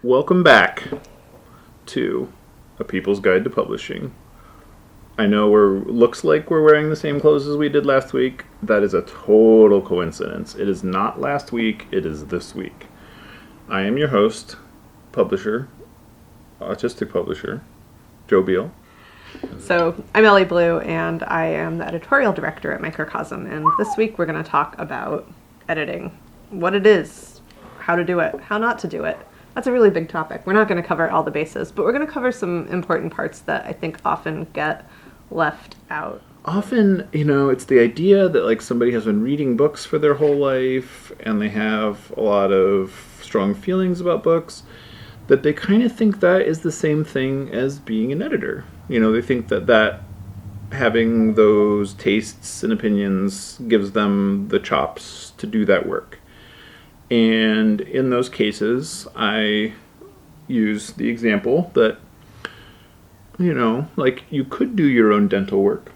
Welcome back to A People's Guide to Publishing. I know looks like we're wearing the same clothes as we did last week. That is a total coincidence. It is not last week, it is this week. I am your host, publisher, autistic publisher, Joe Biel. So I'm Ellie Blue, and I am the editorial director at Microcosm, and this week we're going to talk about editing. What it is, how to do it, how not to do it. That's a really big topic. We're not going to cover all the bases, but we're going to cover some important parts that I think often get left out. Often, it's the idea that somebody has been reading books for their whole life and they have a lot of strong feelings about books, that they kind of think that is the same thing as being an editor. They think that having those tastes and opinions gives them the chops to do that work. And in those cases, I use the example that, you could do your own dental work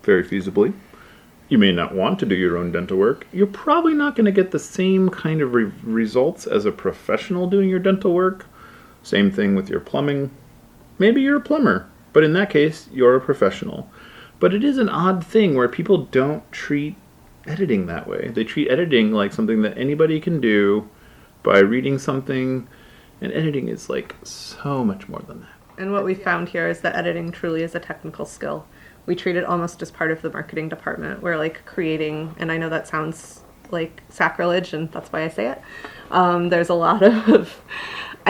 very feasibly. You may not want to do your own dental work. You're probably not going to get the same kind of results as a professional doing your dental work. Same thing with your plumbing. Maybe you're a plumber, but in that case, you're a professional. But it is an odd thing where people don't treat editing that way. They treat editing like something that anybody can do by reading something, and editing is so much more than that. And what we found here is that editing truly is a technical skill. We treat it almost as part of the marketing department. We're creating, and I know that sounds like sacrilege, and that's why I say it. I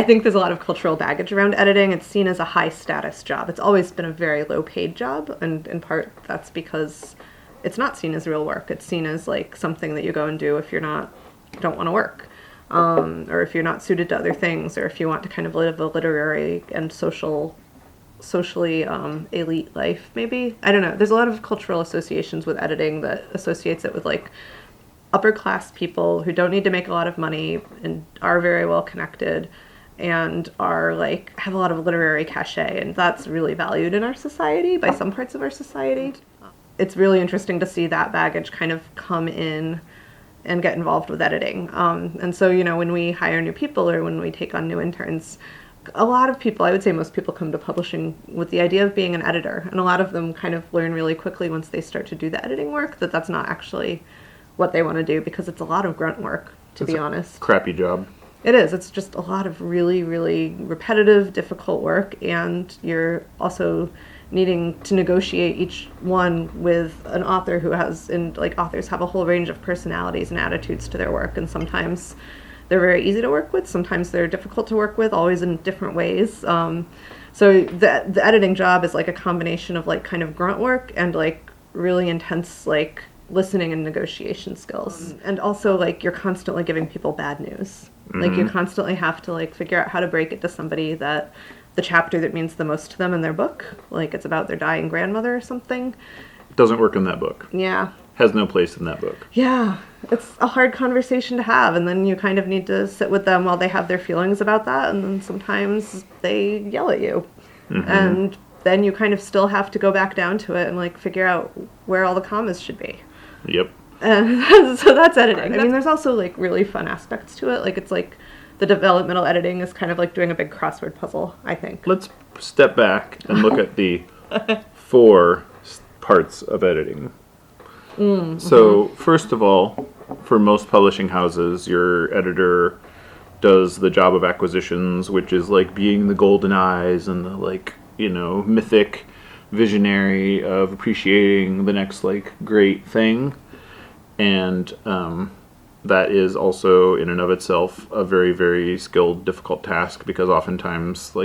think there's a lot of cultural baggage around editing. It's seen as a high status job. It's always been a very low paid job, and in part that's because it's not seen as real work. It's seen as something that you go and do if you don't want to work, or if you're not suited to other things, or if you want to kind of live a literary and socially elite life, maybe. I don't know. There's a lot of cultural associations with editing that associates it with upper class people who don't need to make a lot of money and are very well connected and are have a lot of literary cachet, and that's really valued in our society, by some parts of our society. It's really interesting to see that baggage kind of come in and get involved with editing. And so, when we hire new people or when we take on new interns, a lot of people, I would say most people, come to publishing with the idea of being an editor. And a lot of them kind of learn really quickly once they start to do the editing work that that's not actually what they want to do, because it's a lot of grunt work, to be honest. Crappy job. It is. It's just a lot of really, really repetitive, difficult work, and you're also needing to negotiate each one with an author who has, and authors have a whole range of personalities and attitudes to their work, and sometimes they're very easy to work with, sometimes they're difficult to work with, always in different ways. So the editing job is a combination of kind of grunt work and really intense listening and negotiation skills. And also you're constantly giving people bad news. Mm-hmm. You constantly have to figure out how to break it to somebody that the chapter that means the most to them in their book, it's about their dying grandmother or something, Doesn't work in that book. Yeah. Has no place in that book. Yeah. It's a hard conversation to have, and then you kind of need to sit with them while they have their feelings about that, and then sometimes they yell at you. Mm-hmm. And then you kind of still have to go back down to it and figure out where all the commas should be. Yep. So that's editing. I mean, there's also really fun aspects to it. It's the developmental editing is kind of doing a big crossword puzzle, I think. Let's step back and look at the 4 parts of editing. Mm-hmm. So, first of all, for most publishing houses, your editor does the job of acquisitions, which is being the golden eyes and the mythic visionary of appreciating the next great thing. And that is also in and of itself a very, very skilled, difficult task, because oftentimes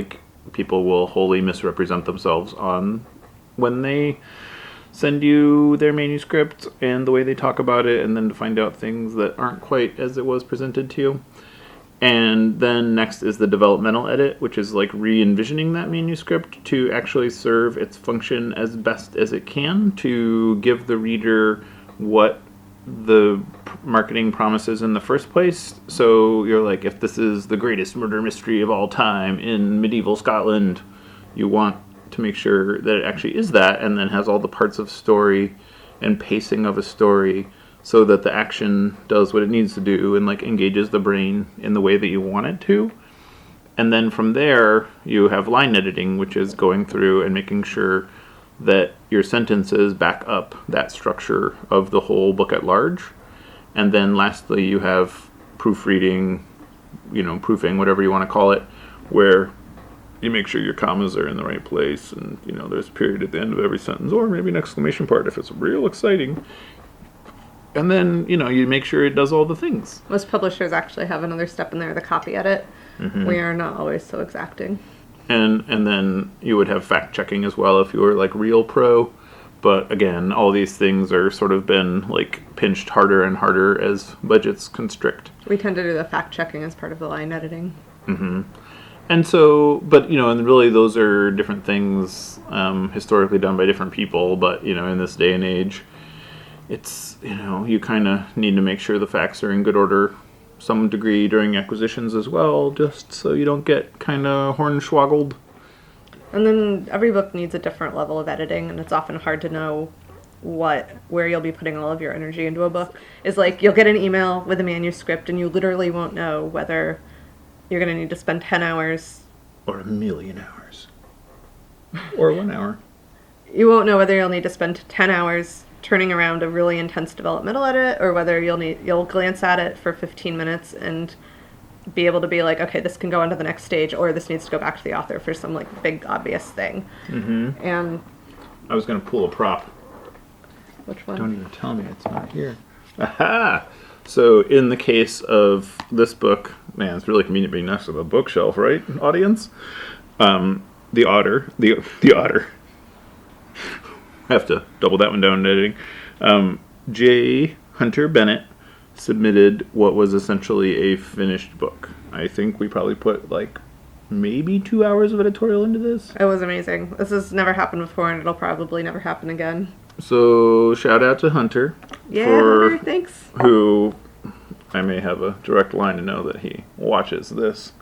people will wholly misrepresent themselves on when they send you their manuscript and the way they talk about it, and then to find out things that aren't quite as it was presented to you. And then next is the developmental edit, which is re-envisioning that manuscript to actually serve its function as best as it can, to give the reader what the marketing promises in the first place. So you're if this is the greatest murder mystery of all time in medieval Scotland, you want to make sure that it actually is that, and then has all the parts of story and pacing of a story so that the action does what it needs to do and like engages the brain in the way that you want it to. And then from there, you have line editing, which is going through and making sure that your sentences back up that structure of the whole book at large. And then lastly, you have proofreading, proofing, whatever you want to call it, where you make sure your commas are in the right place, and there's a period at the end of every sentence, or maybe an exclamation part if it's real exciting. And then you make sure it does all the things. Most publishers actually have another step in there, the copy edit. Mm-hmm. We are not always so exacting. And then you would have fact checking as well if you were like real pro. But again, all these things are sort of been like pinched harder and harder as budgets constrict. We tend to do the fact checking as part of the line editing. Mm-hmm. And so, but and really those are different things historically done by different people. But in this day and age, it's you kind of need to make sure the facts are in good order, some degree during acquisitions as well, just so you don't get kind of hornswoggled. And then every book needs a different level of editing, and it's often hard to know where you'll be putting all of your energy into a book. Is like you'll get an email with a manuscript, and you literally won't know whether you're going to need to spend 10 hours. Or 1,000,000 hours. Or 1 hour. You won't know whether you'll need to spend 10 hours turning around a really intense developmental edit, or whether you'll glance at it for 15 minutes and be able to be like, okay, this can go on to the next stage, or this needs to go back to the author for some like big obvious thing. Mm-hmm. And I was going to pull a prop. Which one? Don't even tell me it's not here. Aha! So in the case of this book, man, it's really convenient being next to the bookshelf, right, audience? The Otter. The Otter. I have to double that one down in editing. J. Hunter Bennett submitted what was essentially a finished book. I think we probably put like maybe 2 hours of editorial into this. It was amazing. This has never happened before, and it'll probably never happen again. So shout out to Hunter. Yeah, Hunter, thanks. Who I may have a direct line to know that he watches this,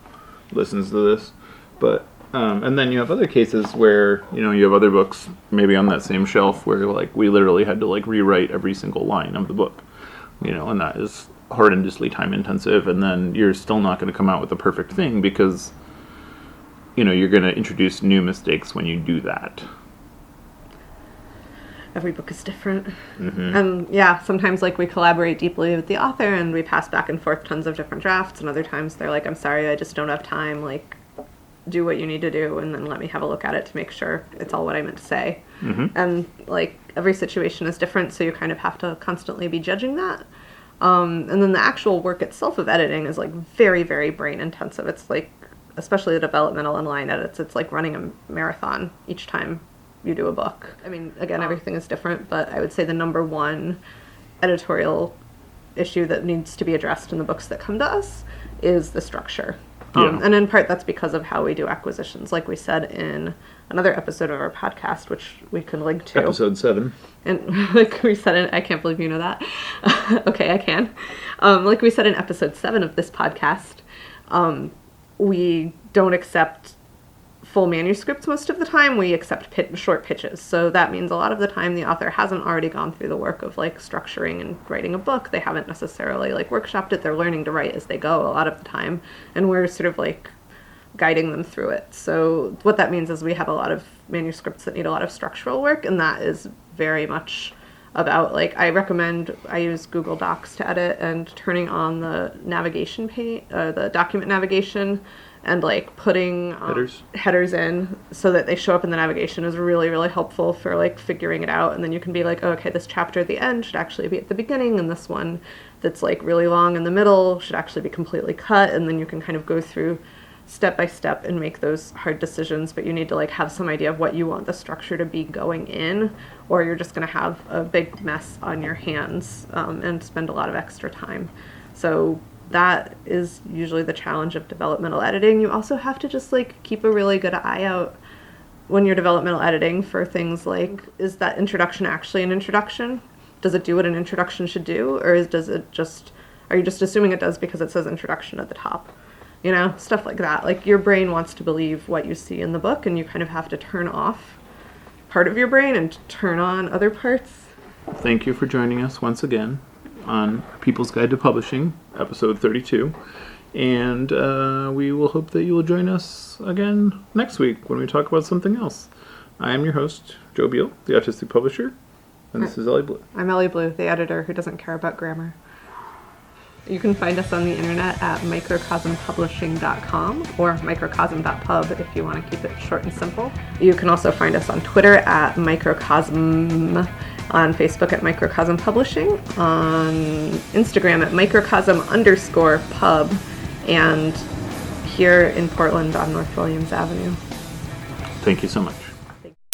listens to this. But and then you have other cases where you have other books maybe on that same shelf where like we literally had to like rewrite every single line of the book. And that is horrendously time intensive, and then you're still not going to come out with a perfect thing because, you're going to introduce new mistakes when you do that. Every book is different. Mm-hmm. And yeah, sometimes like we collaborate deeply with the author and we pass back and forth tons of different drafts, and other times they're like, I'm sorry, I just don't have time, like do what you need to do and then let me have a look at it to make sure it's all what I meant to say. Mm-hmm. And like every situation is different, so you kind of have to constantly be judging that. And then the actual work itself of editing is like very, very brain intensive. It's like, especially the developmental and line edits, it's like running a marathon each time you do a book. I mean, again, everything is different, but I would say the number one editorial issue that needs to be addressed in the books that come to us is the structure. Yeah. And in part, that's because of how we do acquisitions. Like we said in another episode of our podcast, which we can link to. Episode 7. And like we said I can't believe you know that. Okay, I can. Like we said in episode 7 of this podcast, we don't accept full manuscripts most of the time. We accept short pitches. So that means a lot of the time the author hasn't already gone through the work of like structuring and writing a book. They haven't necessarily like workshopped it. They're learning to write as they go a lot of the time. And we're sort of like guiding them through it. So what that means is we have a lot of manuscripts that need a lot of structural work, and that is very much about like I use Google Docs to edit, and turning on the navigation page, the document navigation, and like putting headers in so that they show up in the navigation is really, really helpful for like figuring it out. And then you can be like, oh, okay, this chapter at the end should actually be at the beginning, and this one that's like really long in the middle should actually be completely cut. And then you can kind of go through step by step and make those hard decisions, but you need to like have some idea of what you want the structure to be going in, or you're just going to have a big mess on your hands and spend a lot of extra time. So that is usually the challenge of developmental editing. You also have to just like keep a really good eye out when you're developmental editing for things like, is that introduction actually an introduction? Does it do what an introduction should do? Or are you just assuming it does because it says introduction at the top? Stuff like that. Like your brain wants to believe what you see in the book, and you kind of have to turn off part of your brain and turn on other parts. Thank you for joining us once again. on People's Guide to Publishing, episode 32. And we will hope that you will join us again next week when we talk about something else. I am your host, Joe Biel, the Autistic Publisher, and this is Ellie Blue. I'm Ellie Blue, the editor who doesn't care about grammar. You can find us on the internet at microcosmpublishing.com or microcosm.pub if you want to keep it short and simple. You can also find us on Twitter at microcosm, on Facebook at Microcosm Publishing, on Instagram at microcosm_pub, and here in Portland on North Williams Avenue. Thank you so much.